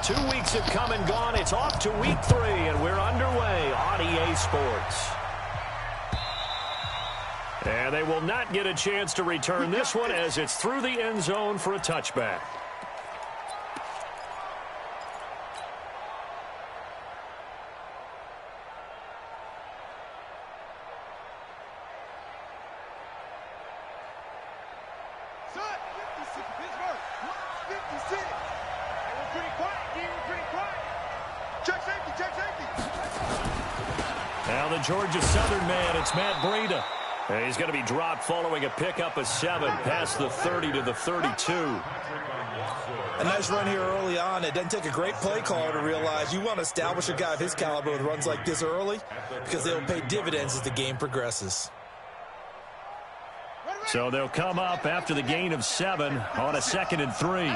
2 weeks have come and gone. It's off to week 3, and we're underway on EA Sports. And they will not get a chance to return this one as it's through the end zone for a touchback. Now the Georgia Southern man, it's Matt Breida. And he's going to be dropped following a pickup of 7 past the 30 to the 32. A nice run here early on. It doesn't take a great play caller to realize you want to establish a guy of his caliber with runs like this early because they'll pay dividends as the game progresses. So they'll come up after the gain of 7 on a 2nd and 3.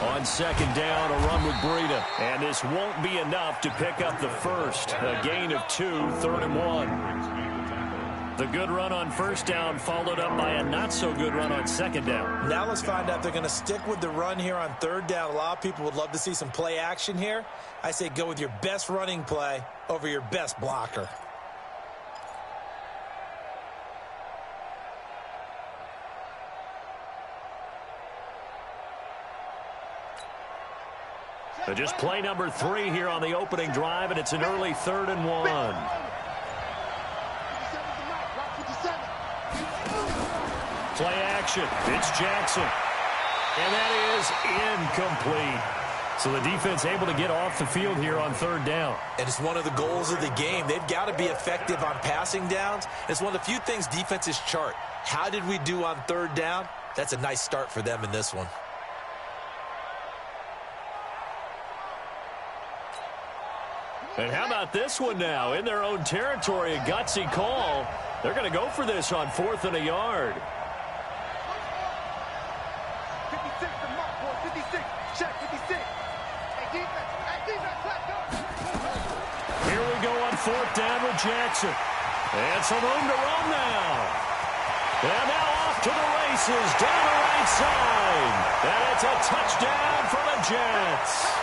On 2nd down, a run with Breida. And this won't be enough to pick up the first. A gain of 2, 3rd and 1. The good run on 1st down followed up by a not-so-good run on 2nd down. Now let's find out if they're going to stick with the run here on 3rd down. A lot of people would love to see some play action here. I say go with your best running play over your best blocker. So just play number 3 here on the opening drive, and it's an early 3rd and 1. Play action. It's Jackson. And that is incomplete. So the defense able to get off the field here on 3rd down. And it's one of the goals of the game. They've got to be effective on passing downs. It's one of the few things defenses chart. How did we do on 3rd down? That's a nice start for them in this one. And how about this one now? In their own territory, a gutsy call. They're going to go for this on 4th and a yard. 56, the mark, boy. 56. Check, 56. Hey, defense. Hey, defense, let's go. Here we go on 4th down with Jackson. And some room to run now. And now off to the races down the right side. And it's a touchdown for the Jets.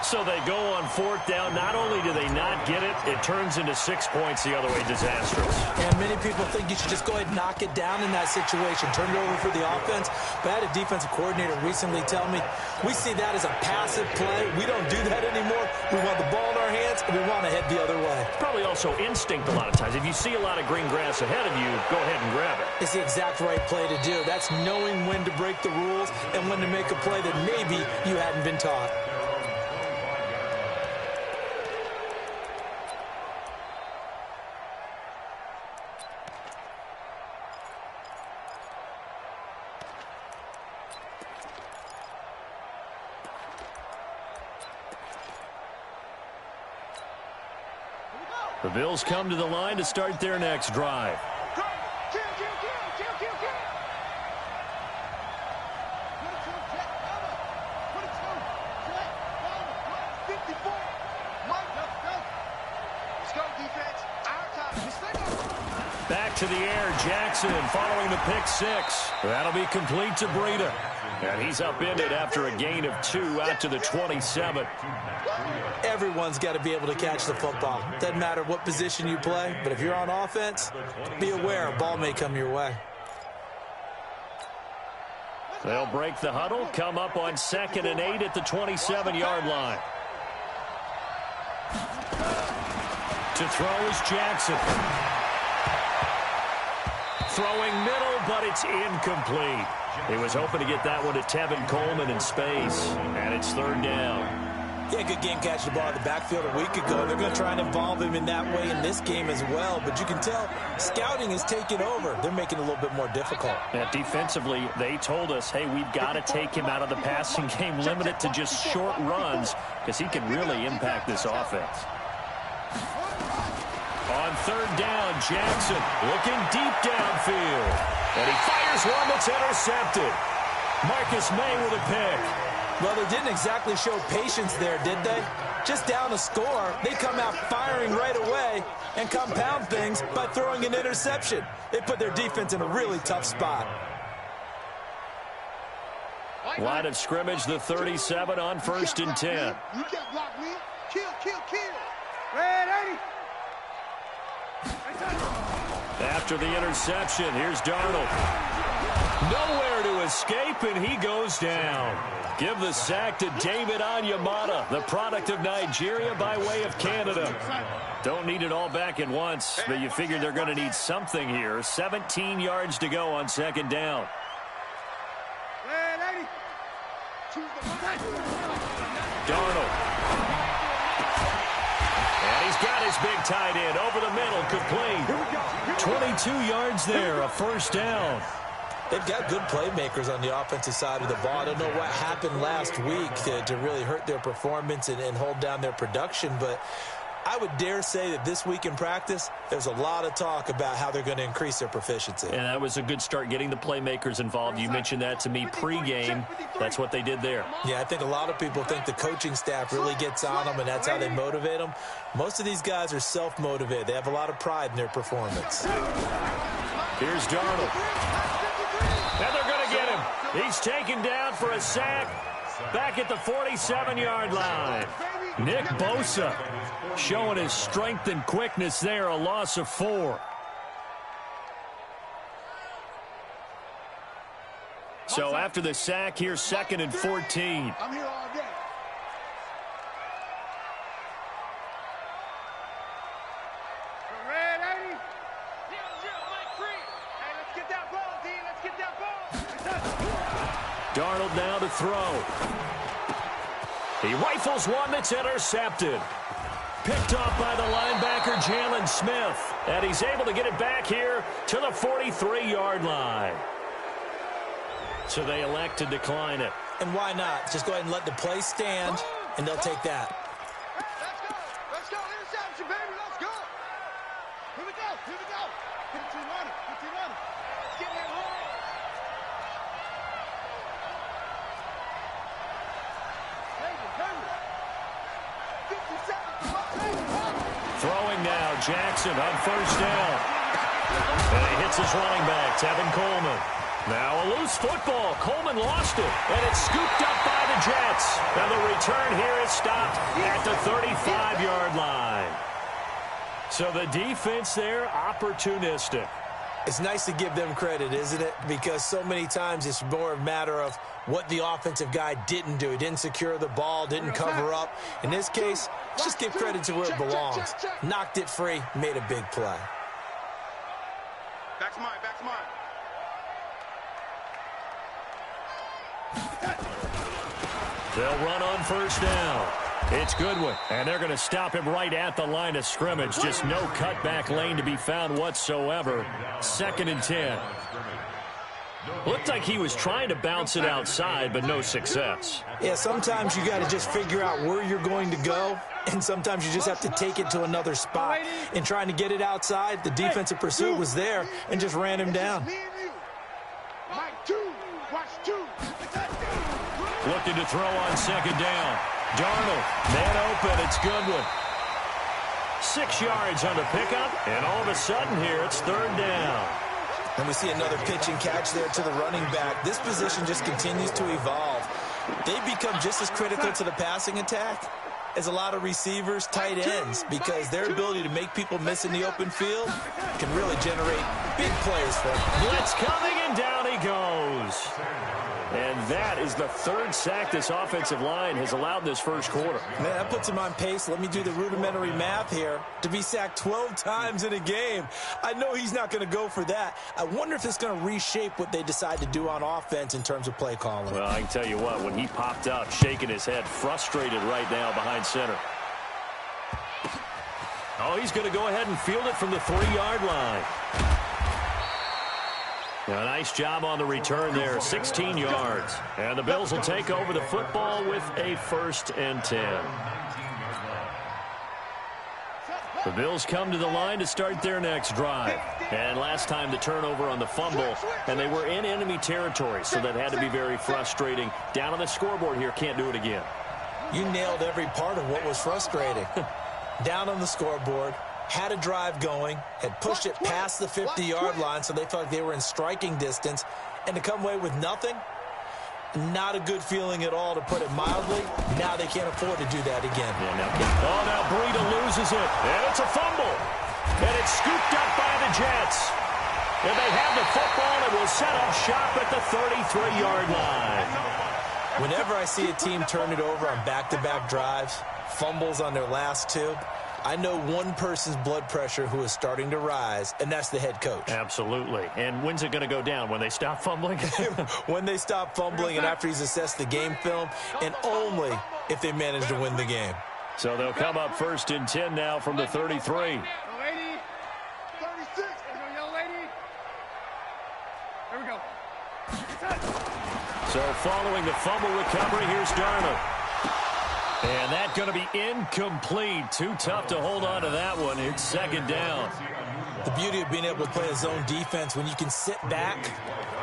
So they go on 4th down. Not only do they not get it, it turns into 6 points the other way. Disastrous. And many people think you should just go ahead and knock it down in that situation. Turn it over for the offense. But I had a defensive coordinator recently tell me, we see that as a passive play. We don't do that anymore. We want the ball in our hands, and we want to head the other way. It's probably also instinct a lot of times. If you see a lot of green grass ahead of you, go ahead and grab it. It's the exact right play to do. That's knowing when to break the rules and when to make a play that maybe you hadn't been taught. The Bills come to the line to start their next drive. Back to the air, Jackson following the pick 6. That'll be complete to Breida. And he's upended after a gain of 2 out to the 27. Everyone's got to be able to catch the football. Doesn't matter what position you play, but if you're on offense, be aware a ball may come your way. They'll break the huddle, come up on 2nd and 8 at the 27-yard line. To throw is Jackson. Throwing middle, but it's incomplete. He was hoping to get that one to Tevin Coleman in space, and it's 3rd down. Yeah, good game catching the ball in the backfield a week ago. They're going to try and involve him in that way in this game as well. But you can tell scouting is taking over. They're making it a little bit more difficult. Yeah, defensively, they told us, hey, we've got to take him out of the passing game, limit it to just short runs, because he can really impact this offense. On 3rd down, Jackson looking deep downfield. And he fires one that's intercepted. Marcus May with a pick. Well, they didn't exactly show patience there, did they? Just down a score, they come out firing right away and compound things by throwing an interception. They put their defense in a really tough spot. Line of scrimmage, the 37 on 1st and 10. You can't block me. Kill, kill, kill. Red 80. After the interception, here's Darnold. Nowhere to escape, and he goes down. Give the sack to David Onyemata, the product of Nigeria by way of Canada. Don't need it all back at once, but you figure they're going to need something here. 17 yards to go on 2nd down. Red 80. Darnold. And he's got his big tight end over the middle, complete. 22 yards there, a 1st down. They've got good playmakers on the offensive side of the ball. I don't know what happened last week to really hurt their performance and hold down their production, but I would dare say that this week in practice, there's a lot of talk about how they're going to increase their proficiency. And that was a good start, getting the playmakers involved. You mentioned that to me pregame. That's what they did there. Yeah, I think a lot of people think the coaching staff really gets on them, and that's how they motivate them. Most of these guys are self-motivated. They have a lot of pride in their performance. Here's Darnold. And they're going to get him. He's taken down for a sack back at the 47-yard line. Nick Bosa showing his strength and quickness there, a loss of 4. So after the sack, here's 2nd and 14. I'm here all day. Red 80. Hey, let's get that ball, D. Let's get that ball. Darnold now to throw. He rifles one that's intercepted. Picked off by the linebacker, Jalen Smith. And he's able to get it back here to the 43-yard line. So they elect to decline it. And why not? Just go ahead and let the play stand, and they'll take that. Let's go. Let's go. Interception, baby. Let's go. Here we go. Here we go. Get it to running. Get it running. Let's get that home. Throwing now, Jackson on 1st down. And he hits his running back, Tevin Coleman. Now a loose football. Coleman lost it, and it's scooped up by the Jets. Now the return here is stopped at the 35-yard line. So the defense there, opportunistic. It's nice to give them credit, isn't it? Because so many times it's more a matter of what the offensive guy didn't do. He didn't secure the ball, didn't cover up. In this case, let's just give credit to where it belongs. Knocked it free, made a big play. Back's mine. Back's mine. They'll run on 1st down. It's Goodwin, and they're going to stop him right at the line of scrimmage. Just no cutback lane to be found whatsoever. 2nd and 10. Looked like he was trying to bounce it outside, but no success. Yeah, sometimes you got to just figure out where you're going to go, and sometimes you just have to take it to another spot. In trying to get it outside, the defensive pursuit was there and just ran him down. Looking to throw on 2nd down. Darnold, man open, it's Goodwin. 6 yards on the pickup, and all of a sudden here, it's 3rd down. And we see another pitch and catch there to the running back. This position just continues to evolve. They become just as critical to the passing attack as a lot of receivers, tight ends, because their ability to make people miss in the open field can really generate big plays for them. Blitz coming, and down he goes. And that is the 3rd sack this offensive line has allowed in this 1st quarter. Man, that puts him on pace. Let me do the rudimentary math here. To be sacked 12 times in a game, I know he's not going to go for that. I wonder if it's going to reshape what they decide to do on offense in terms of play calling. Well, I can tell you what, when he popped out, shaking his head, frustrated right now behind center. Oh, he's going to go ahead and field it from the 3-yard line. Now, nice job on the return there, 16 yards. And the Bills will take over the football with a 1st and 10. The Bills come to the line to start their next drive. And last time the turnover on the fumble, and they were in enemy territory, so that had to be very frustrating. Down on the scoreboard here, can't do it again. You nailed every part of what was frustrating. Down on the scoreboard, had a drive going, had pushed it past the 50-yard line, so they felt like they were in striking distance, and to come away with nothing, not a good feeling at all, to put it mildly. Now they can't afford to do that again. Now Breida loses it, and it's a fumble. And it's scooped up by the Jets. And they have the football and will set up shop at the 33-yard line. Whenever I see a team turn it over on back-to-back drives, fumbles on their last two, I know one person's blood pressure who is starting to rise, and that's the head coach. Absolutely. And when's it going to go down? When they stop fumbling? When they stop fumbling and after he's assessed the game film, and only if they manage to win the game. So they'll come up 1st and 10 now from the 33. Young lady, 36. Young lady. There we go. So following the fumble recovery, here's Darnold. And that's going to be incomplete. Too tough to hold on to that one. It's 2nd down. The beauty of being able to play a zone defense, when you can sit back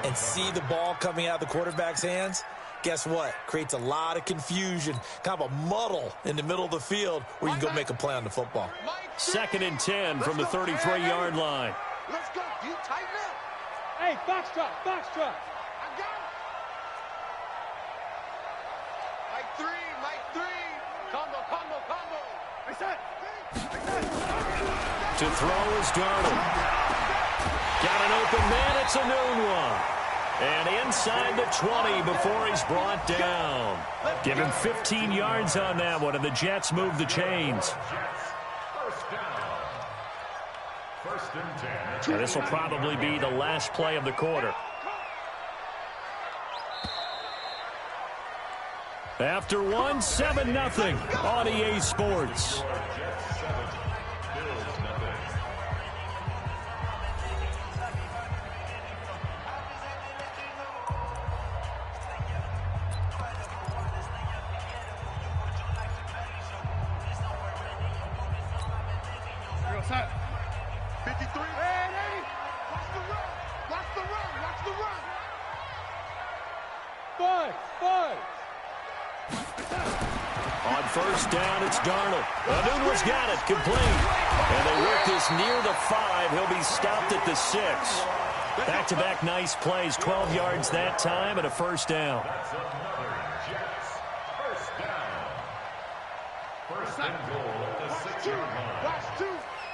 and see the ball coming out of the quarterback's hands, guess what? Creates a lot of confusion, kind of a muddle in the middle of the field where you can go make a play on the football. 2nd and 10 from the 33-yard line. Let's go. Do you tighten up? Hey, box truck, box truck. I got it. Mike 3. Combo. To throw is Darnold. Got an open man. It's a noon one. And inside the 20 before he's brought down. Give him 15 yards on that one, and the Jets move the chains. And this will probably be the last play of the quarter. After 7-0 on EA Sports. Set. 53. Hey. Watch the run. Five. On 1st down, it's Darnold. Nunez got it, complete. And they work this near the 5. He'll be stopped at the 6. Back-to-back nice plays, 12 yards that time, and a 1st down. First and goal at the 6-yard line. Watch 2.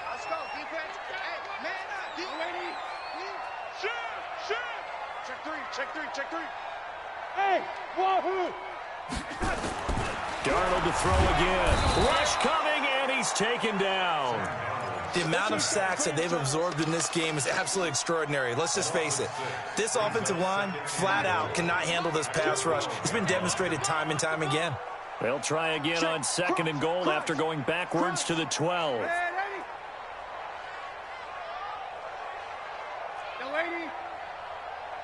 Let's go, defense. Hey, man up. Ready? Shoot. Check 3. Hey, wahoo! Darnold to throw again. Rush coming, and he's taken down. The amount of sacks that they've absorbed in this game is absolutely extraordinary. Let's just face it. This offensive line, flat out, cannot handle this pass rush. It's been demonstrated time and time again. They'll try again on 2nd and goal after going backwards to the 12. Young lady.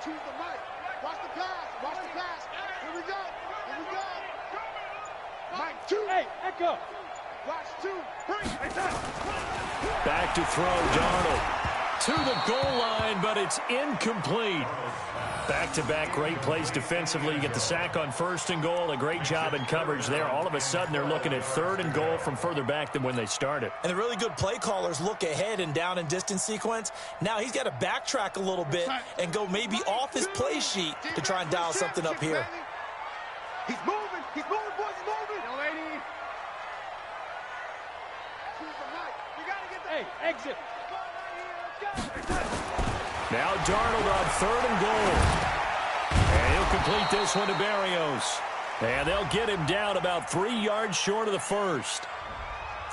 Choose the mic. Watch the pass. Here we go. Mike 2. Hey, echo. Watch 2. Bring. Back to throw, Darnold. To the goal line, but it's incomplete. Back-to-back great plays defensively. You get the sack on 1st and goal. A great job in coverage there. All of a sudden, they're looking at 3rd and goal from further back than when they started. And the really good play callers look ahead and down and distance sequence. Now he's got to backtrack a little bit and go maybe off his play sheet to try and dial something up here. He's moving, boys, he's moving. Young lady. Choose the mic. You got to get the... Hey, exit. Now Darnold on 3rd and goal. And he'll complete this one to Berrios. And they'll get him down about 3 yards short of the 1st.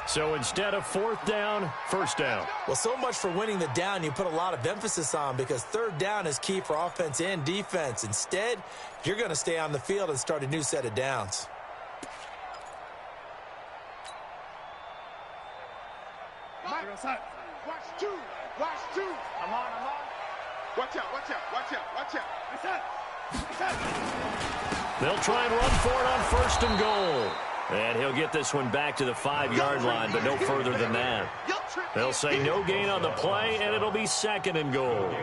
So instead of 4th down, 1st down. Well, so much for winning the down you put a lot of emphasis on, because 3rd down is key for offense and defense. Instead, you're going to stay on the field and start a new set of downs. Watch 2. I'm on. Watch out. They'll try and run for it on 1st and goal. And he'll get this one back to the 5-yard line, but no further than that. They'll say no gain on the play, and it'll be 2nd and goal.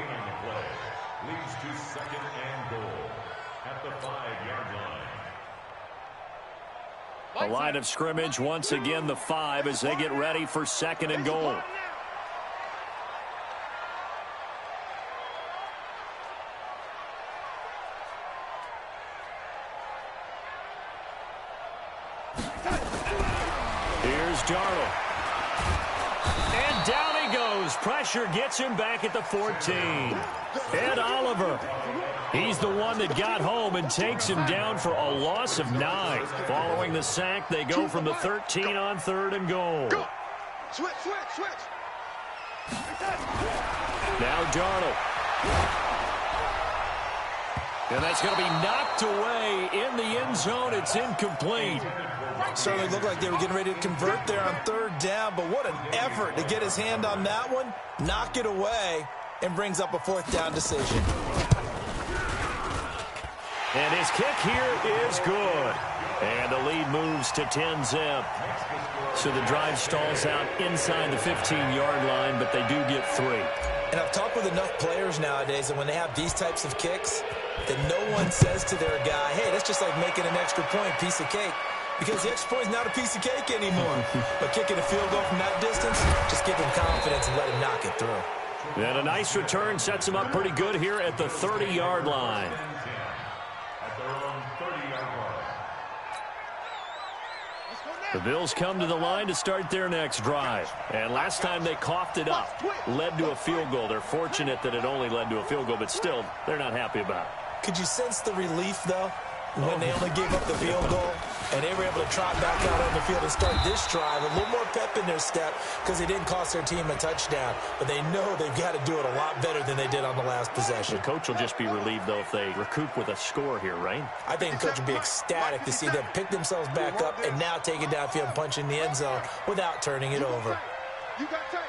Leads to 2nd and goal at the 5-yard line. A line of scrimmage once again the 5 as they get ready for 2nd and goal. Here's Darnold. And down he goes. Pressure gets him back at the 14. Ed Oliver. He's the one that got home and takes him down for a loss of 9. Following the sack, they go from the 13 on 3rd and goal. Switch. Now Darnold. And that's going to be knocked away in the end zone. It's incomplete. Certainly looked like they were getting ready to convert there on 3rd down, but what an effort to get his hand on that one, knock it away, and brings up a 4th down decision. And his kick here is good. And the lead moves to 10-zip. So the drive stalls out inside the 15-yard line, but they do get 3. And I've talked with enough players nowadays that when they have these types of kicks, that no one says to their guy, hey, that's just like making an extra point, piece of cake. Because the extra point is not a piece of cake anymore. But kicking a field goal from that distance, just give him confidence and let him knock it through. And a nice return sets him up pretty good here at the 30-yard line. The Bills come to the line to start their next drive. And last time they coughed it up, led to a field goal. They're fortunate that it only led to a field goal, but still, they're not happy about it. Could you sense the relief, though, when they only gave up the field goal? And they were able to trot back out on the field and start this drive. A little more pep in their step because they didn't cost their team a touchdown. But they know they've got to do it a lot better than they did on the last possession. The coach will just be relieved, though, if they recoup with a score here, right? I think the coach will be ecstatic to see them pick themselves back up and now take it downfield and punch in the end zone without turning it over. You got tight.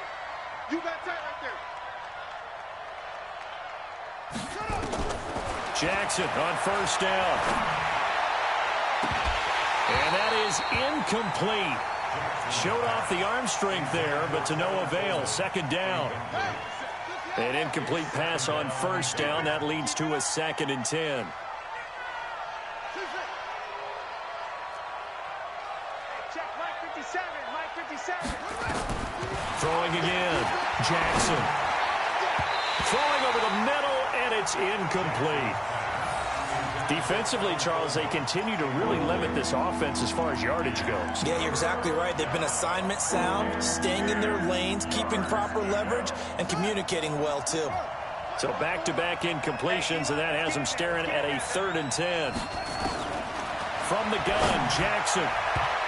You got tight right there. Jackson on 1st down. And that is incomplete. Showed off the arm strength there, but to no avail. 2nd down. An incomplete pass on 1st down. That leads to a 2nd and 10. Check Mike 57. Mike 57. Throwing again. Jackson. Throwing over the middle, and it's incomplete. Defensively, Charles, they continue to really limit this offense as far as yardage goes. Yeah, you're exactly right. They've been assignment sound, staying in their lanes, keeping proper leverage, and communicating well, too. So back-to-back incompletions, and that has them staring at a 3rd and 10. From the gun, Jackson.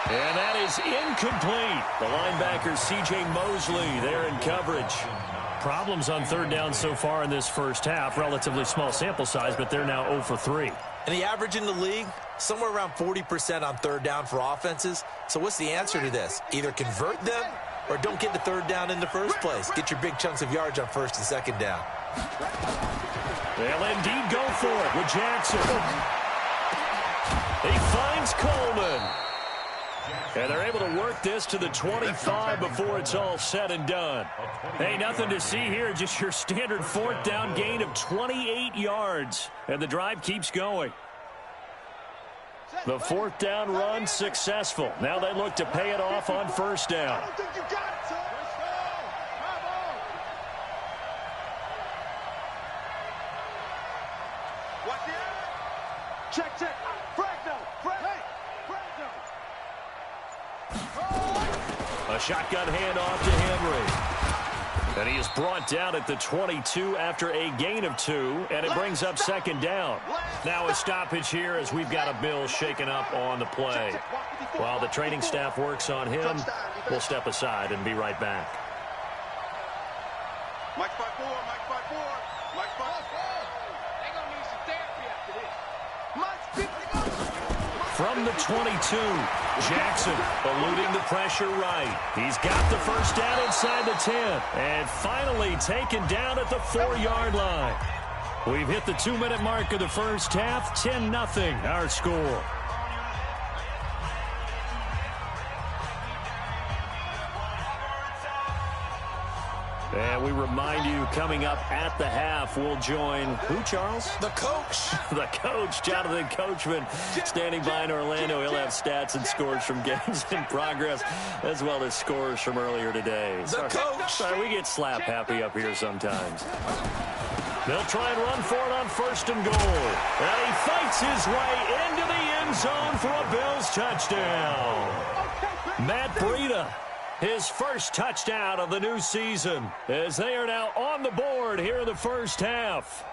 And that is incomplete. The linebacker, C.J. Mosley, there in coverage. Problems on 3rd down so far in this first half. Relatively small sample size, but they're now 0 for 3. And the average in the league, somewhere around 40% on 3rd down for offenses. So what's the answer to this? Either convert them or don't get the 3rd down in the first place. Get your big chunks of yards on 1st and 2nd down. They'll indeed go for it with Jackson. He finds Coleman. And they're able to work this to the 25 before it's all said and done. Hey, nothing to see here, just your standard 4th down gain of 28 yards. And the drive keeps going. The 4th down run successful. Now they look to pay it off on 1st down. I don't think you got it, son. Let's go. Come on. Watch the end. Check. Fragno. A shotgun handoff to Henry. And he is brought down at the 22 after a gain of 2, and it brings up 2nd down. Now a stoppage here as we've got a Bill shaken up on the play. While the training staff works on him, we'll step aside and be right back. Mike 5-4. They're going to need some therapy after this. Mike 50. From the 22, Jackson eluding the pressure right. He's got the 1st down inside the 10. And finally taken down at the 4-yard line. We've hit the 2-minute mark of the first half. 10-0 our score. And we remind you, coming up at the half, we'll join who, Charles? The coach. The coach, Jonathan Coachman, standing by in Orlando. He'll have stats and scores from games in progress, as well as scores from earlier today. The coach. Sorry, we get slap happy up here sometimes. They'll try and run for it on 1st and goal. And he fights his way into the end zone for a Bills touchdown. Matt Breida, his first touchdown of the new season, as they are now on the board here in the first half.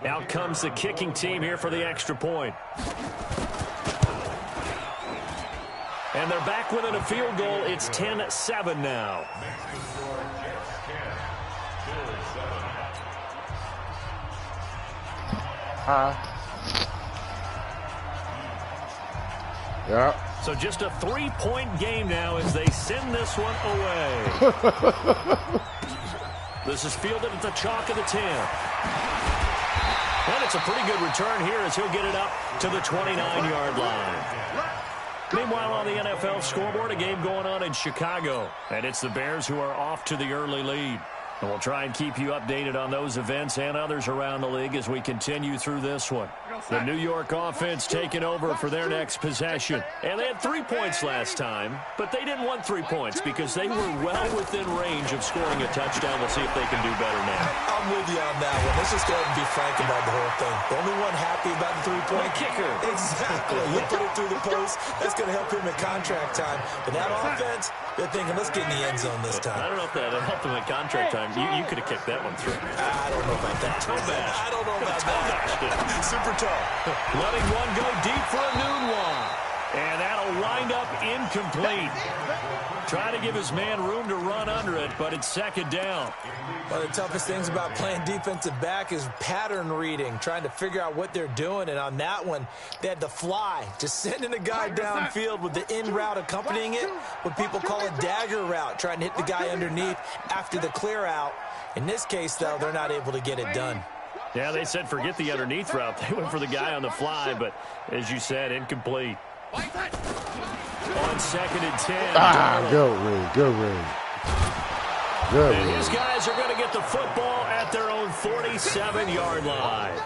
Out comes the kicking team here for the extra point. And they're back within a field goal. It's 10-7 now. Yeah. So just a 3-point game now as they send this one away. This is fielded at the chalk of the 10. And it's a pretty good return here as he'll get it up to the 29-yard line. Meanwhile, on the NFL scoreboard, a game going on in Chicago. And it's the Bears who are off to the early lead. And we'll try and keep you updated on those events and others around the league as we continue through this one. The New York offense taking over for their next possession. And they had 3 points last time, but they didn't want 3 points because they were well within range of scoring a touchdown. We'll see if they can do better now. I'm with you on that one. Let's just go ahead and be frank about the whole thing. The only one happy about the 3-point kicker. Exactly. You put it through the post. That's going to help him at contract time. But that offense, they're thinking, let's get in the end zone this time. I don't know if that helped him at contract time. You could have kicked that one through. I don't know about that. I don't know about that. Super tough. Letting one go deep for a noon one. And that'll wind up incomplete. Trying to give his man room to run under it, but it's 2nd down. One of the toughest things about playing defensive back is pattern reading, trying to figure out what they're doing. And on that one, they had the fly, just sending a guy downfield with the in route accompanying it, what people call a dagger route, trying to hit the guy underneath after the clear out. In this case, though, they're not able to get it done. Yeah, they said forget the underneath route. They went for the guy on the fly, but as you said, incomplete. On 2nd and 10. Good read. Good read. Good And read. these guys are going to get the football at their own 47-yard line.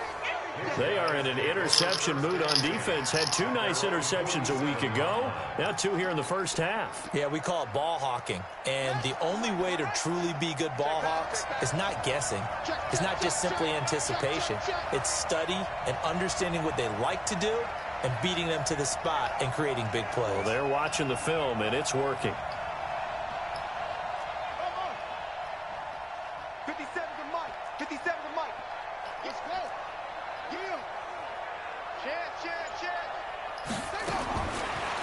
They are in an interception mood on defense. Had 2 nice interceptions a week ago. Now 2 here in the first half. Yeah, we call it ball hawking. And the only way to truly be good ball hawks is not guessing. It's not just simply anticipation. It's study and understanding what they like to do and beating them to the spot and creating big plays. Well, they're watching the film, and it's working. 57 to Mike. 57 to Mike. Let's go. Yeah. Check.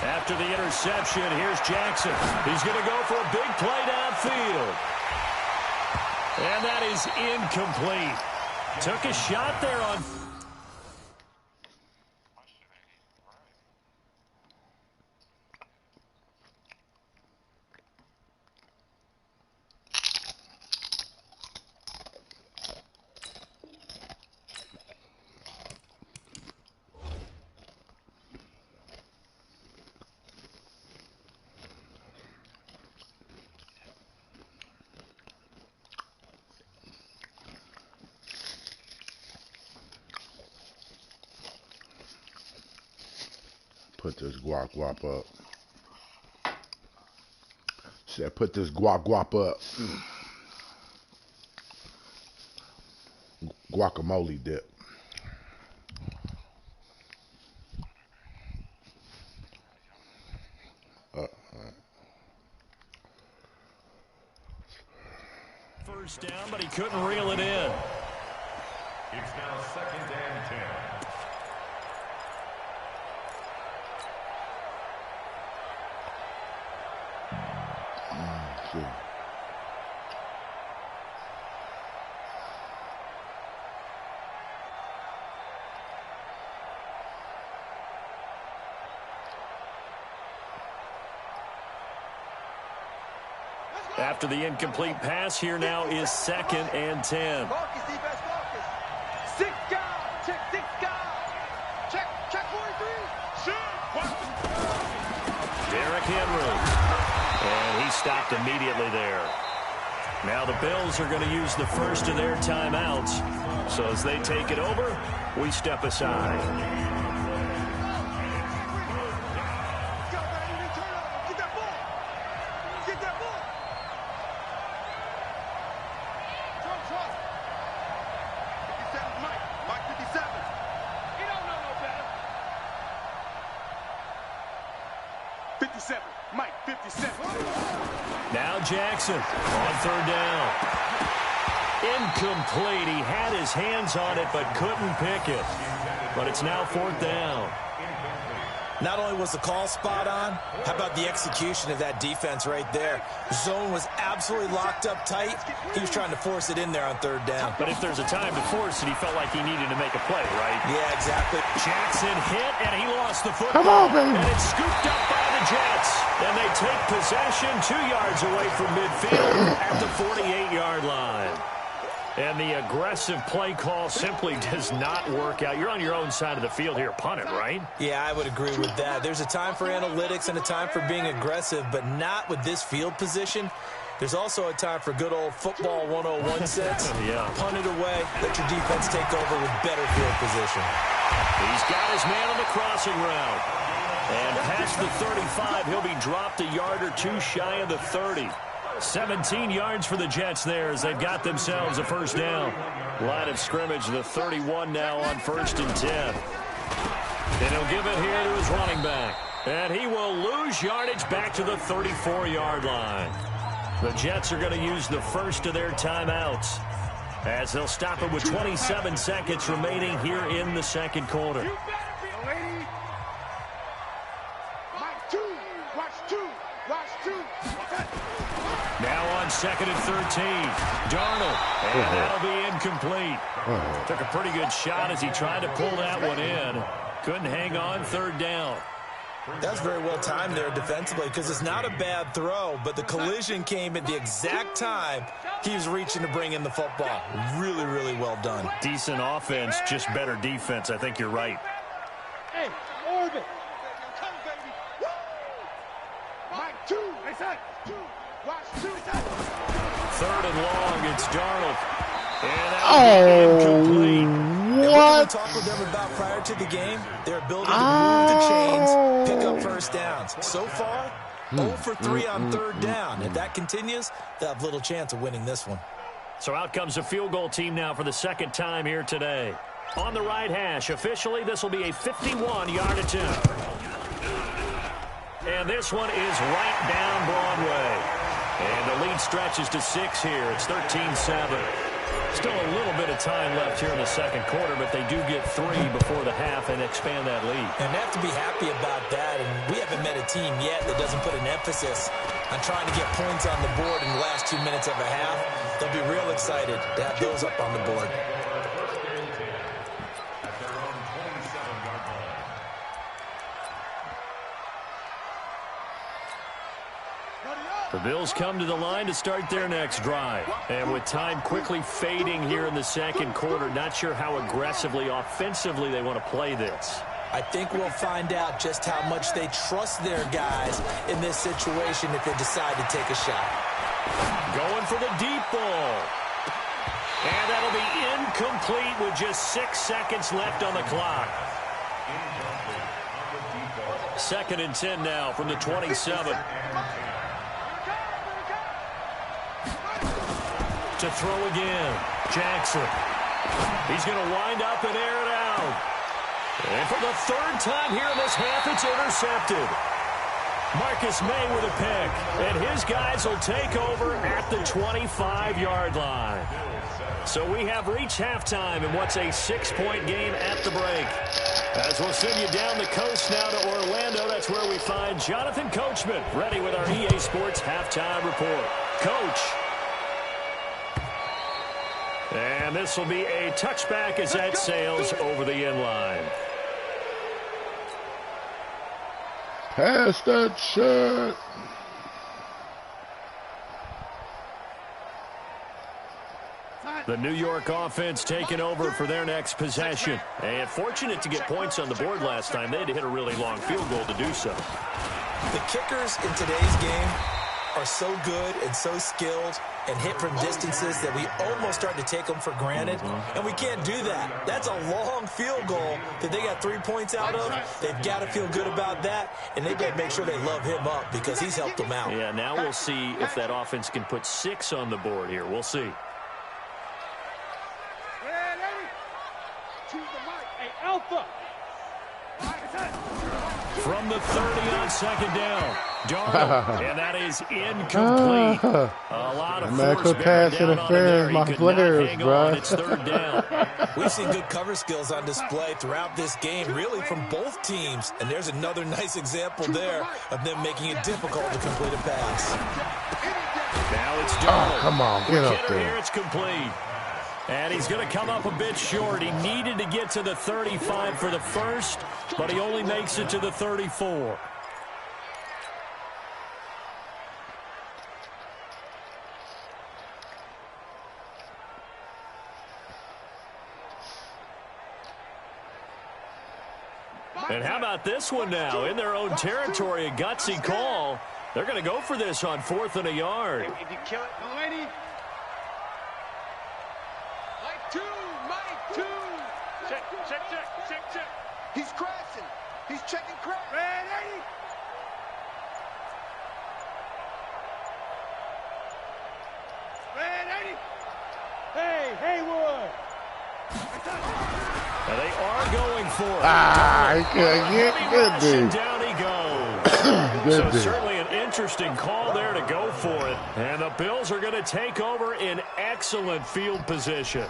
After the interception, here's Jackson. He's going to go for a big play downfield. And that is incomplete. Took a shot there on... Put this guap up. Said put this guap up. Guacamole dip. First down, but he couldn't reel it in. It's now 2nd and 10. Let's go. After the incomplete pass, here now is 2nd and 10. Focus, defense, focus. 6 guys. Check 6 guys. Check 43. Derrick Henry. And he stopped immediately there. Now the Bills are going to use the first of their timeouts. So as they take it over, we step aside. Now Jackson on 3rd down. Incomplete. He had his hands on it but couldn't pick it. But it's now 4th down. Not only was the call spot on, how about the execution of that defense right there? Zone was absolutely locked up tight. He was trying to force it in there on 3rd down. But if there's a time to force it, he felt like he needed to make a play, right? Yeah, exactly. Jackson hit, and he lost the football. Come on, baby. And it's scooped up by the Jets. And they take possession 2 yards away from midfield at the 48-yard line. And the aggressive play call simply does not work out. You're on your own side of the field here. Punt it, right? Yeah, I would agree with that. There's a time for analytics and a time for being aggressive, but not with this field position. There's also a time for good old football 101 sense. Yeah. Punt it away. Let your defense take over with better field position. He's got his man on the crossing route. And past the 35, he'll be dropped a yard or 2 shy of the 30. 17 yards for the Jets there as they've got themselves a 1st down. Line of scrimmage, the 31 now on 1st and 10. And he'll give it here to his running back. And he will lose yardage back to the 34-yard line. The Jets are going to use the first of their timeouts as they'll stop it with 27 seconds remaining here in the 2nd quarter. Now on 2nd and 13. Darnold. And that'll be incomplete. Took a pretty good shot as he tried to pull that one in. Couldn't hang on 3rd down. That's very well timed there defensively because it's not a bad throw, but the collision came at the exact time he was reaching to bring in the football. Really, really well done. Decent offense, just better defense. I think you're right. Hey, orbit. Come, baby. Woo! Mike, 2. Hey, 2. Watch 2. 3rd and long, it's Darnold. And that'll be incomplete. What? We talked with them about prior to the game, their ability to move the chains, pick up 1st downs. So far, 0 for 3 on 3rd down. If that continues, they'll have little chance of winning this one. So out comes a field goal team now for the 2nd time here today. On the right hash, officially, this will be a 51-yard attempt. And this one is right down Broadway. And the lead stretches to 6 here. It's 13-7. Still a little bit of time left here in the 2nd quarter, but they do get 3 before the half and expand that lead. And they have to be happy about that, and we haven't met a team yet that doesn't put an emphasis on trying to get points on the board in the last 2 minutes of a half. They'll be real excited to have those up on the board. The Bills come to the line to start their next drive. And with time quickly fading here in the 2nd quarter, not sure how aggressively, offensively they want to play this. I think we'll find out just how much they trust their guys in this situation if they decide to take a shot. Going for the deep ball. And that'll be incomplete with just 6 seconds left on the clock. 2nd and 10 now from the 27. To throw again. Jackson. He's going to wind up and air it out. And for the 3rd time here in this half, it's intercepted. Marcus May with a pick. And his guys will take over at the 25-yard line. So we have reached halftime in what's a 6-point game at the break. As we'll send you down the coast now to Orlando, that's where we find Jonathan Coachman ready with our EA Sports halftime report. Coach. And this will be a touchback as that sails over the end line. Pass that shit. The New York offense taking over for their next possession. And fortunate to get points on the board last time. They had to hit a really long field goal to do so. The kickers in today's game are so good and so skilled and hit from distances that we almost start to take them for granted. And we can't do that. That's a long field goal that they got 3 points out of. They've got to feel good about that, and they've got to make sure they love him up because he's helped them out. Yeah, now we'll see if that offense can put 6 on the board here. We'll see. Alpha. From the 30 on second down. Darnold, and that is incomplete. A lot of force pass interference, my players, bro. It's third down. We've seen good cover skills on display throughout this game, really from both teams. And there's another nice example there of them making it difficult to complete a pass. Now it's Darnold. Oh, come on, get up there. Here it's complete. And he's going to come up a bit short. He needed to get to the 35 for the first, but he only makes it to the 34. And how about this one now? In their own territory, a gutsy call. They're going to go for this on 4th and a yard. If you kill it, Delaney. Mike 2. Check. He's crashing. He's checking crash. Ready. Hey, Haywood. And they are going for it. I can't get good, dude. Down he goes. Good, So certainly an interesting call there to go for it. And the Bills are going to take over in excellent field position.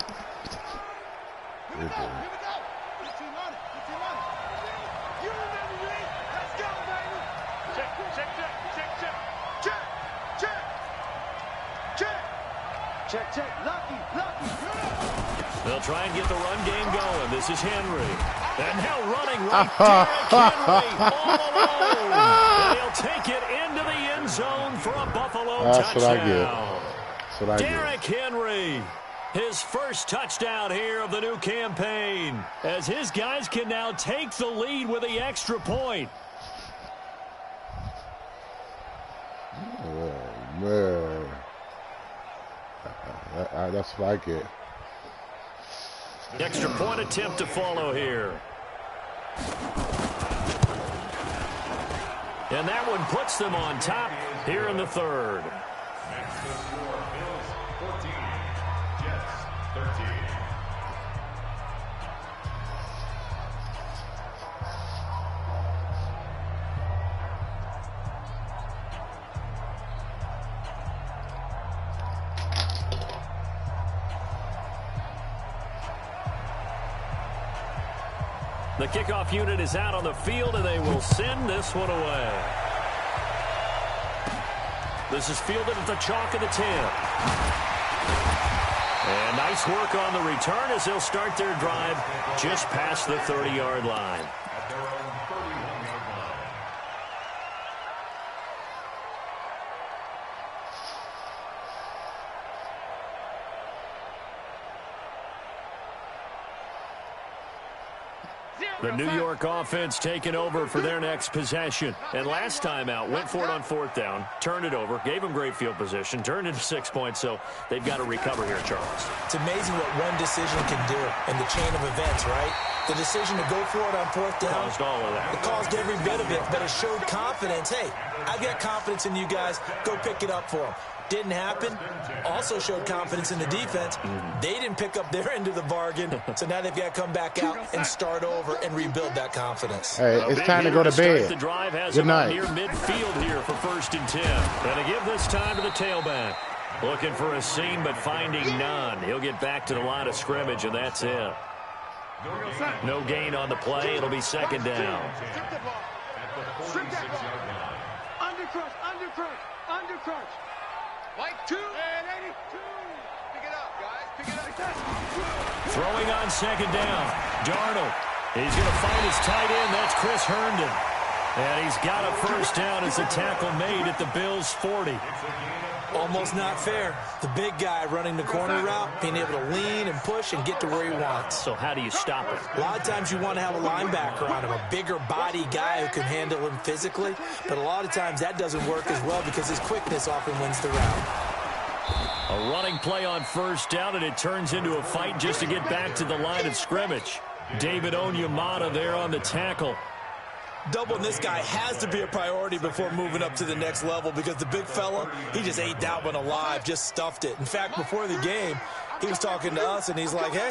Here we go. Get team on it. You remember me. Let's go, baby. Check. Lucky. They'll try and get the run game going. This is Henry. And now running right Derrick Henry all alone. And he'll take it into the end zone for a Buffalo touchdown. That's what I get. Derrick Henry, his first touchdown here of the new campaign, as his guys can now take the lead with the extra point. Oh, man. That's what I get. Extra point attempt to follow here. And that one puts them on top here in the third. Bills 14, Jets 13. The kickoff unit is out on the field, and they will send this one away. This is fielded at the chalk of the 10. And nice work on the return as they'll start their drive just past the 30-yard line. At their own 31-yard line. The New York offense taking over for their next possession. And last time out, went for it on 4th down, turned it over, gave them great field position, turned it to 6 points, so they've got to recover here, Charles. It's amazing what one decision can do in the chain of events, right? The decision to go for it on 4th down. Caused all of that. It caused every bit of it, but it showed confidence. Hey, I've got confidence in you guys. Go pick it up for them. Didn't happen. Also showed confidence in the defense. They didn't pick up their end of the bargain, so now they've got to come back out and start over and rebuild that confidence. Hey, it's time to go to bed. The drive has Good him night. near midfield here for 1st and 10. And to give this time to the tailback. Looking for a seam, but finding none. He'll get back to the line of scrimmage, and that's it. No gain on the play. It'll be 2nd down. Strip the ball. Strip that ball. Undercrunch. Like 2. And 82. Pick it up, guys. Pick it up. Throwing on 2nd down. Darnold. He's going to find his tight end. That's Chris Herndon. And he's got a 1st down as the tackle made at the Bills' 40. Almost not fair. The big guy running the corner route, being able to lean and push and get to where he wants. So how do you stop it? A lot of times you want to have a linebacker on him, a bigger body guy who can handle him physically, but a lot of times that doesn't work as well because his quickness often wins the route. A running play on first down, and it turns into a fight just to get back to the line of scrimmage. David Onyemata there on the tackle. Doubling this guy has to be a priority before moving up to the next level because the big fella, he just ate that one alive, just stuffed it. In fact, before the game, he was talking to us, and he's like, hey,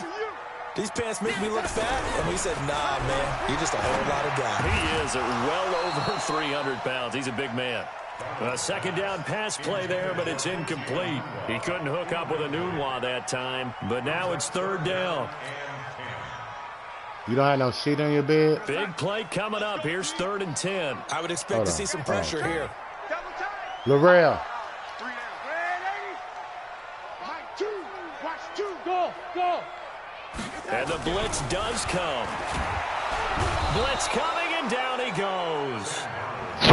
these pants make me look fat? And we said, nah, man, you're just a whole lot of guy. He is well over 300 pounds. He's a big man. A second down pass play there, but it's incomplete. He couldn't hook up with a Nunwa that time, but now it's third down. You don't have no sheet on your bed? Big play coming up. Here's 3rd and 10. I would expect to see some pressure here. Laurel. Go. And the blitz does come. Blitz coming, and down he goes.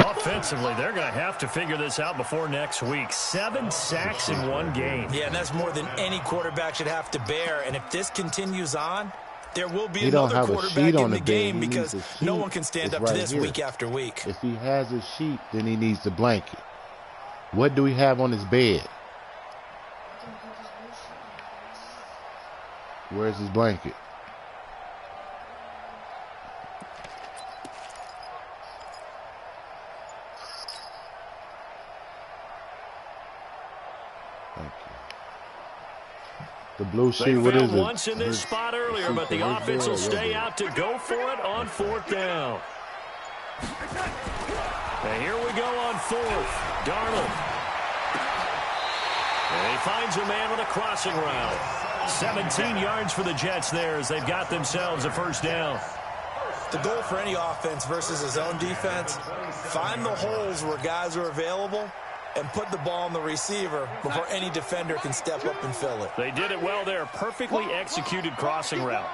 Offensively, they're going to have to figure this out before next week. 7 sacks in one game. Yeah, and that's more than any quarterback should have to bear. And if this continues on, there will be He don't another have a quarterback sheet in on the the game bed. He because needs a no sheet. one can stand It's up to right this here. week after week. If he has a sheet, then he needs the blanket. What do we have on his bed? Where's his blanket? Thank you. The blue sheet, They what is failed it? once in this spot earlier, but the offense will stay out to go for it on 4th down. And here we go on 4th. Darnold. And he finds a man with a crossing route. 17 yards for the Jets there as they've got themselves a first down. The goal for any offense versus his own defense, find the holes where guys are available and put the ball on the receiver before any defender can step up and fill it. They did it well there. Perfectly executed crossing route.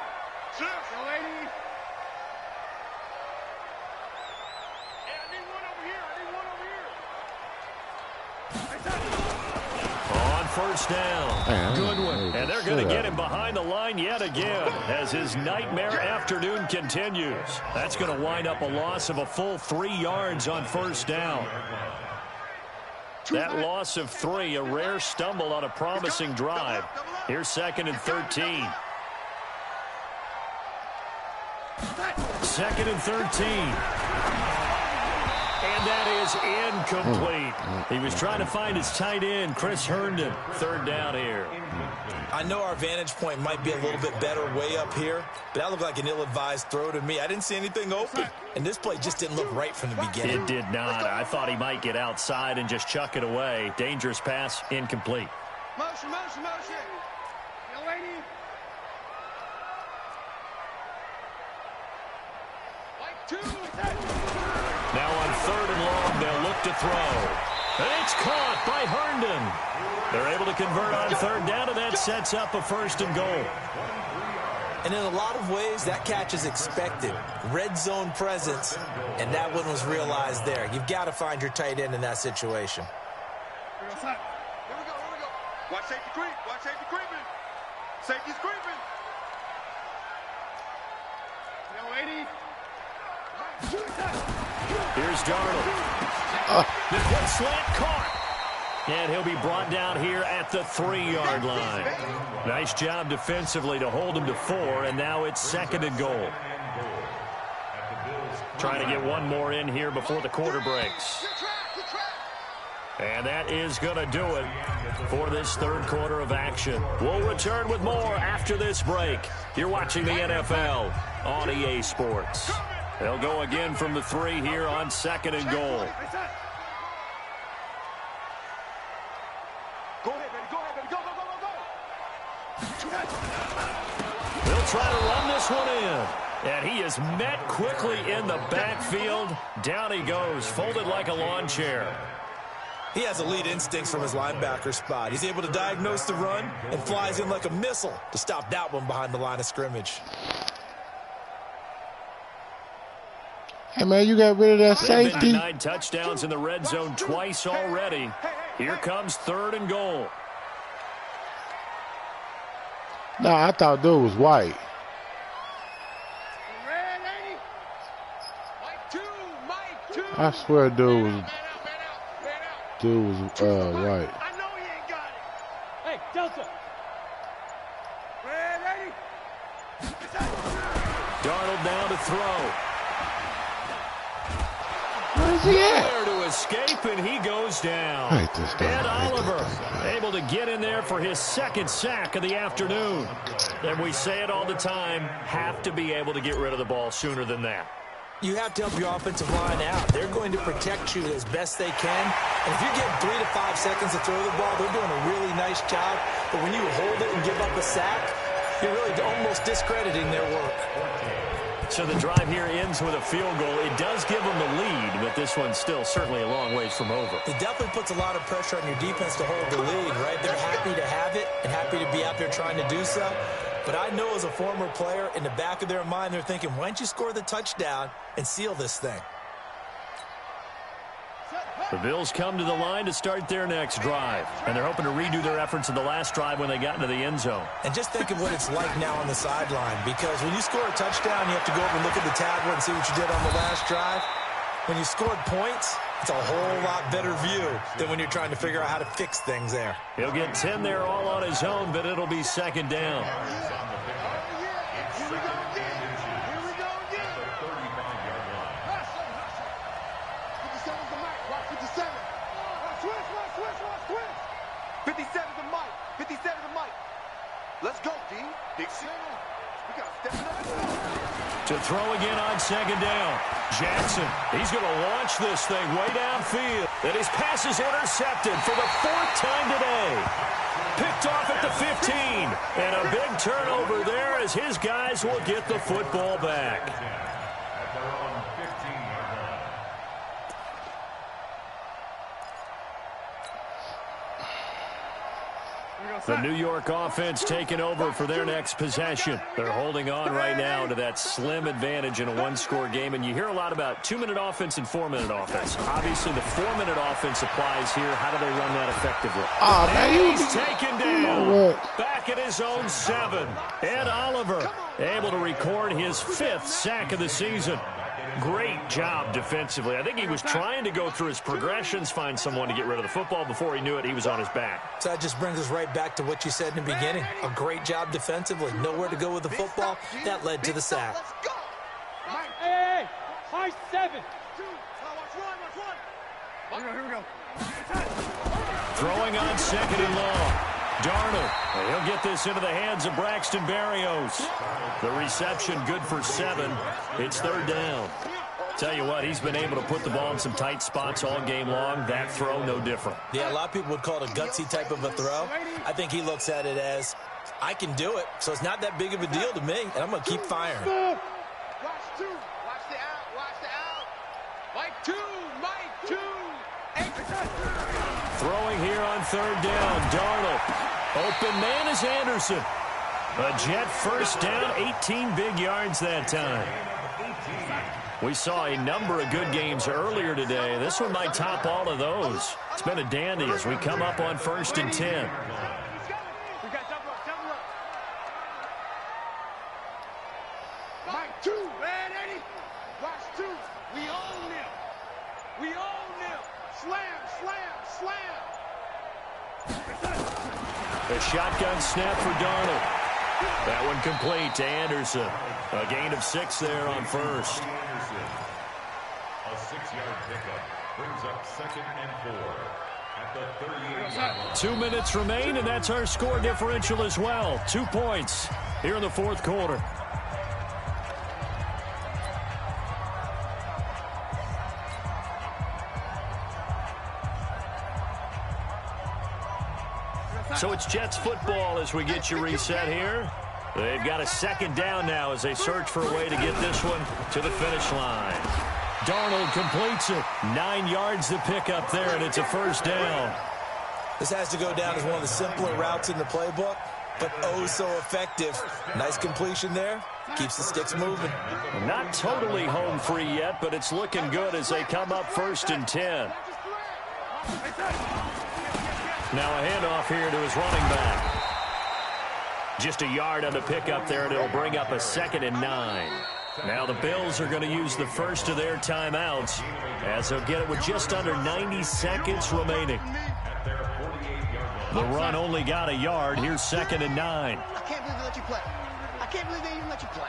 On first down. Good one. And they're going to get him behind the line yet again as his nightmare afternoon continues. That's going to wind up a loss of a full 3 yards on first down. That loss of 3, a rare stumble on a promising drive. Here's 2nd and 13. 2nd and 13. And that is incomplete. He was trying to find his tight end, Chris Herndon. 3rd down here. I know our vantage point might be a little bit better way up here, but that looked like an ill-advised throw to me. I didn't see anything open, and this play just didn't look right from the beginning. It did not. I thought he might get outside and just chuck it away. Dangerous pass, incomplete. Motion. Now on 3rd and long, they'll look to throw. And it's caught by Herndon. They're able to convert on 3rd down, and that sets up a 1st and goal. And in a lot of ways, that catch is expected. Red zone presence, and that one was realized there. You've got to find your tight end in that situation. Here we go. Watch safety creep. Watch safety creeping. Safety's creeping. Here's Darnold. The quick slant caught. And he'll be brought down here at the 3-yard line. Nice job defensively to hold him to 4, and now it's 2nd and goal. Trying to get one more in here before the quarter breaks. And that is going to do it for this 3rd quarter of action. We'll return with more after this break. You're watching the NFL on EA Sports. They'll go again from the 3 here on 2nd and goal. Go ahead, baby. Go. They'll try to run this one in. And he is met quickly in the backfield. Down he goes, folded like a lawn chair. He has elite instincts from his linebacker spot. He's able to diagnose the run and flies in like a missile to stop that one behind the line of scrimmage. Hey, man, you got rid of that They've been safety? 9 touchdowns in the red zone twice already. Here comes 3rd and goal. No, I thought dude was white. I swear dude was white. I know he ain't got it. Hey, Delta. Ready? Darnold down to throw. Where's he at? There to escape, and he goes down. Right, this guy. And Oliver able to get in there for his 2nd sack of the afternoon. And we say it all the time, have to be able to get rid of the ball sooner than that. You have to help your offensive line out. They're going to protect you as best they can. And if you're getting 3 to 5 seconds to throw the ball, they're doing a really nice job. But when you hold it and give up a sack, you're really almost discrediting their work. So the drive here ends with a field goal. It does give them the lead, but this one's still certainly a long ways from over. It definitely puts a lot of pressure on your defense to hold the lead, right? They're happy to have it and happy to be out there trying to do so. But I know as a former player, in the back of their mind, they're thinking, why don't you score the touchdown and seal this thing? The Bills come to the line to start their next drive, and they're hoping to redo their efforts in the last drive when they got into the end zone. And just think of what it's like now on the sideline, because when you score a touchdown, you have to go over and look at the tablet and see what you did on the last drive. When you scored points, it's a whole lot better view than when you're trying to figure out how to fix things there. He'll get 10 there all on his own, but it'll be 2nd down. Let's go, D. Dixie. We got to step it up. To throw again on 2nd down. Jackson, he's going to launch this thing way downfield. And his pass is intercepted for the 4th time today. Picked off at the 15. And a big turnover there as his guys will get the football back. The New York offense taking over for their next possession. They're holding on right now to that slim advantage in a 1-score game. And you hear a lot about 2-minute offense and 4-minute offense. Obviously, the 4-minute offense applies here. How do they run that effectively? Oh, man, he's taken down. Back at his own 7. Ed Oliver able to record his 5th sack of the season. Great job defensively. I think he was trying to go through his progressions, find someone to get rid of the football. Before he knew it, he was on his back. So that just brings us right back to what you said in the beginning. A great job defensively. Nowhere to go with the football. That led to the sack. Hey, high 7. Here we go. Throwing on 2nd and long. Darnold, he'll get this into the hands of Braxton Berrios. The reception good for 7. It's 3rd down. Tell you what, he's been able to put the ball in some tight spots all game long. That throw, no different. Yeah, a lot of people would call it a gutsy type of a throw. I think he looks at it as, I can do it, so it's not that big of a deal to me, and I'm going to keep firing. Watch 2. Watch the out. Watch the out. Mike 2. Mike 2. Throwing here on 3rd down. Darnold. Open man is Anderson. A Jet 1st down, 18 big yards that time. We saw a number of good games earlier today. This one might top all of those. It's been a dandy as we come up on 1st and 10. Mike 2. Ready? Watch 2. We own them. We own them. Slam, slam, slam. A shotgun snap for Darnold. That one complete to Anderson. A gain of 6 there on 1st. A 6-yard pickup brings up 2nd and 4 at the 38-yard line. 2 minutes remain, and that's our score differential as well. 2 points here in the 4th quarter. So it's Jets football as we get you reset here. They've got a 2nd down now as they search for a way to get this one to the finish line. Darnold completes it. 9 yards to pick up there, and it's a 1st down. This has to go down as one of the simpler routes in the playbook, but oh so effective. Nice completion there. Keeps the sticks moving. Not totally home free yet, but it's looking good as they come up 1st and 10. Now a handoff here to his running back. Just a yard on the pickup there, and it'll bring up a 2nd and 9. Now the Bills are going to use the first of their timeouts as they'll get it with just under 90 seconds remaining. The run only got a yard. Here's 2nd and 9. I can't believe they let you play. I can't believe they even let you play.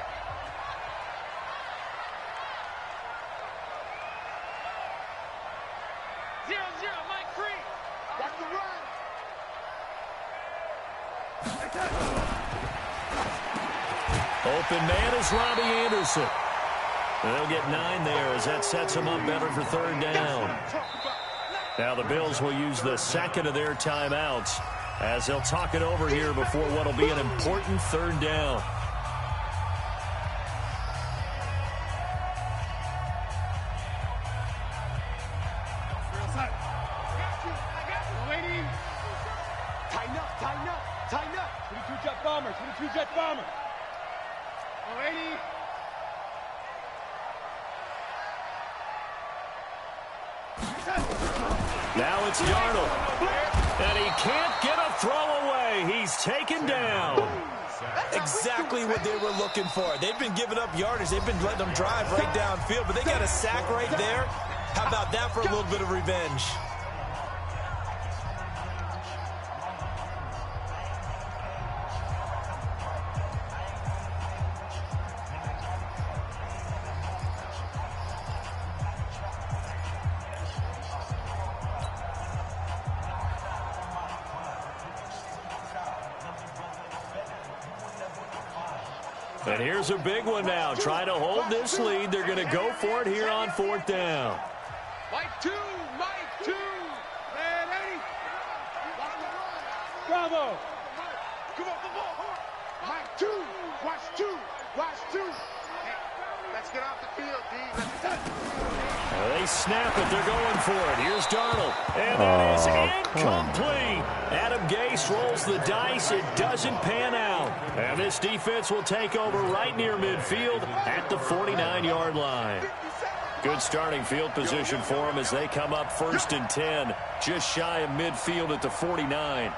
Mike Free. Watch the run. Open man is Robbie Anderson. And they'll get 9 there as that sets them up better for 3rd down. Now the Bills will use the 2nd of their timeouts as they'll talk it over here before what will be an important 3rd down. Tighten up. 22 jet bomber. 22 jet bomber. 80. Now it's Darnold. And he can't get a throw away. He's taken down. Exactly what they were looking for. They've been giving up yardage. They've been letting them drive right downfield, but they got a sack right there. How about that for a little bit of revenge? And here's a big one now. Trying to hold this lead. They're going to go for it here on 4th down. Mike 2. Mike 2. Man, 80. Bravo. Come on. Mike 2. Watch 2. Watch 2. Hey, let's get off the field, D. They snap it. They're going for it. Here's Darnold. And that is incomplete. Adam Gase rolls the dice. It doesn't pan out. And this defense will take over right near midfield at the 49-yard line. Good starting field position for them as they come up 1st and 10. Just shy of midfield at the 49.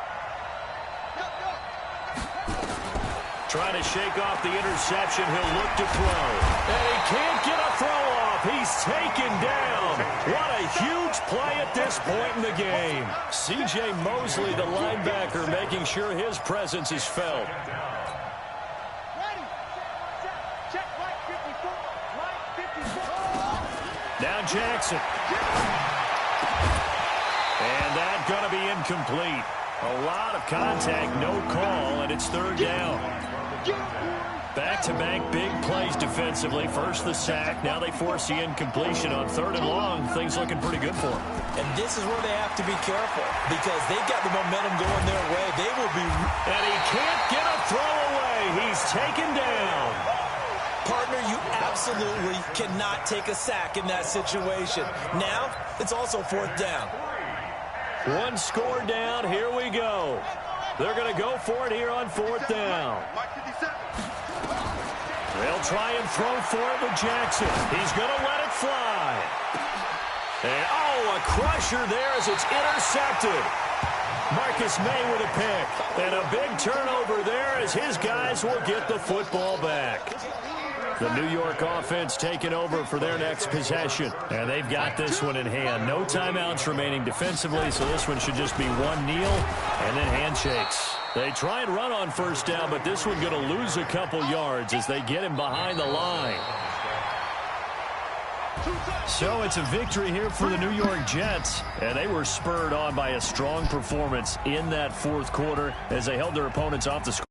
Trying to shake off the interception. He'll look to throw. And he can't get a throw off. He's taken down. What a huge play at this point in the game. C.J. Mosley, the linebacker, making sure his presence is felt. Now Jackson. And that's going to be incomplete. A lot of contact, no call, and it's 3rd down. Back-to-back big plays defensively. First the sack. Now they force the incompletion on 3rd and long. Things looking pretty good for them. And this is where they have to be careful because they've got the momentum going their way. They will be... And he can't get a throw away. He's taken down. Partner, you absolutely cannot take a sack in that situation. Now, it's also 4th down. One score down. Here we go. They're going to go for it here on 4th down. They'll try and throw for it with Jackson. He's going to let it fly. And, a crusher there as it's intercepted. Marcus May with a pick. And a big turnover there as his guys will get the football back. The New York offense taking over for their next possession. And they've got this one in hand. No timeouts remaining defensively, so this one should just be one kneel and then handshakes. They try and run on 1st down, but this one going to lose a couple yards as they get him behind the line. So it's a victory here for the New York Jets, and they were spurred on by a strong performance in that 4th quarter as they held their opponents off the score.